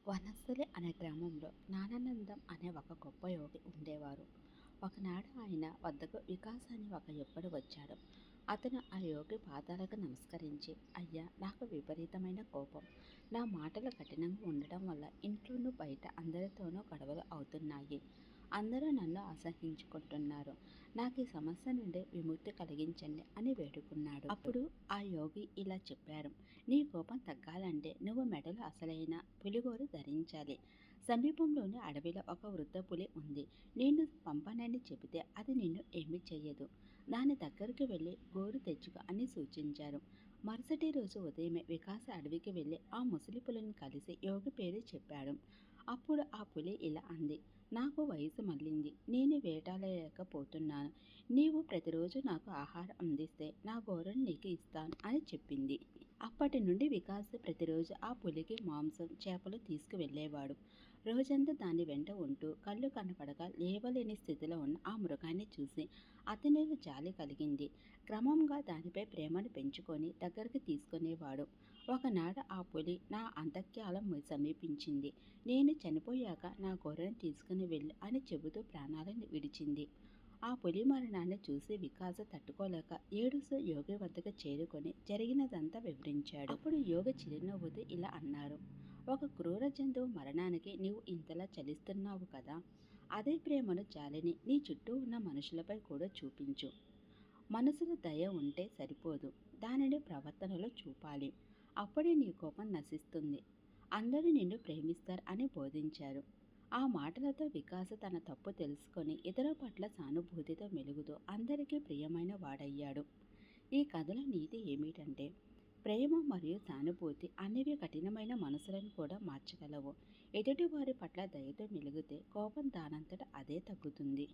వనస్థలి అనే గ్రామంలో జ్ఞానానందం అనే ఒక గొప్ప యోగి ఉండేవారు. ఒకనాడు ఆయన వద్దకు వికాస్ అని ఒక యువకుడు వచ్చాడు. అతను ఆ యోగి పాదాలకు నమస్కరించి, అయ్యా, నాకు విపరీతమైన కోపం. నా మాటలు కఠినంగా ఉండటం వల్ల ఇంట్లోనూ బయట అందరితోనూ గొడవలు అవుతున్నాయి. అందరూ నన్ను అసహించుకుంటున్నారు. నాకు ఈ సమస్య నుండి విముక్తి కలిగించండి అని వేడుకున్నాడు. అప్పుడు ఆ యోగి ఇలా చెప్పారు, నీ కోపం తగ్గాలంటే నువ్వు మెడలో అసలైన పులిగోరు ధరించాలి. సమీపంలోని అడవిలో ఒక వృద్ధ పులి ఉంది. నేను పంపనని చెబితే అది నిన్ను ఏమీ చెయ్యదు. దాని దగ్గరికి వెళ్ళి గోరు తెచ్చుకో అని సూచించారు. మరుసటి రోజు ఉదయమే వికాస అడవికి వెళ్ళి ఆ ముసలి పులిని కలిసి యోగి పేరు చెప్పాడు. అప్పుడు ఆ పులి ఇలా అంది, నాకు వయసు మళ్ళింది. నేను వేటాడలేకపోతున్నాను. నీవు ప్రతిరోజు నాకు ఆహారం అందిస్తే నా గోరును నీకు ఇస్తాను అని చెప్పింది. అప్పటి నుండి వికాస్ ప్రతిరోజు ఆ పులికి మాంసం, చేపలు తీసుకువెళ్ళేవాడు. రోజంతా దాని వెంట ఉంటూ కళ్ళు కనపడక లేవలేని స్థితిలో ఉన్న ఆ మృగాన్ని చూసి అతనిలో జాలి కలిగింది. క్రమంగా దానిపై ప్రేమను పెంచుకొని దగ్గరికి తీసుకునేవాడు. ఒకనాడు ఆ పులి నా అంతఃక్యాలం సమీపించింది. నేను చనిపోయాక నా గొర్రెను తీసుకుని వెళ్ళు అని చెబుతూ ప్రాణాలను విడిచింది. ఆ పులి మరణాన్ని చూసి వికాస తట్టుకోలేక ఏడుస్తూ యోగి వద్దకు చేరుకొని జరిగినదంతా వివరించాడు. అప్పుడు యోగి చిరునవ్వుతూ ఇలా అన్నారు, ఒక క్రూర జంతువు మరణానికి నీవు ఇంతలా చలిస్తున్నావు కదా, అదే ప్రేమను జాలిని నీ చుట్టూ ఉన్న మనుషులపై కూడా చూపించు. మనసులో దయ ఉంటే సరిపోదు, దానిని ప్రవర్తనలో చూపాలి. అప్పుడే నీ కోపం నశిస్తుంది. అందరూ నిన్ను ప్రేమిస్తారు అని బోధించారు. ఆ మాటలతో వికాస్ తన తప్పు తెలుసుకొని ఇతరుల పట్ల సానుభూతితో మెలుగుతూ అందరికీ ప్రియమైన వాడయ్యాడు. ఈ కథలో నీతి ఏమిటంటే, ప్రేమ మరియు సానుభూతి అనేవి కఠినమైన మనసులను కూడా మార్చగలవు. ఎదుటివారి పట్ల దయతో మెలిగితే కోపం దానంతట అదే తగ్గుతుంది.